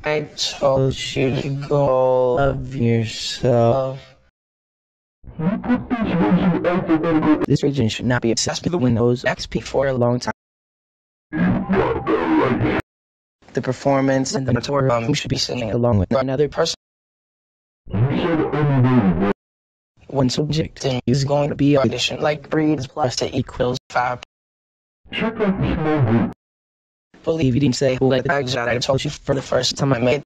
I told you to go love yourself. This region should not be obsessed with the Windows XP for a long time. The performance and the tutorial should be singing along with another person. One subject is going to be audition like breeds plus to equals 5. Believe you didn't say who let the bag shot. I told you for the first time I made.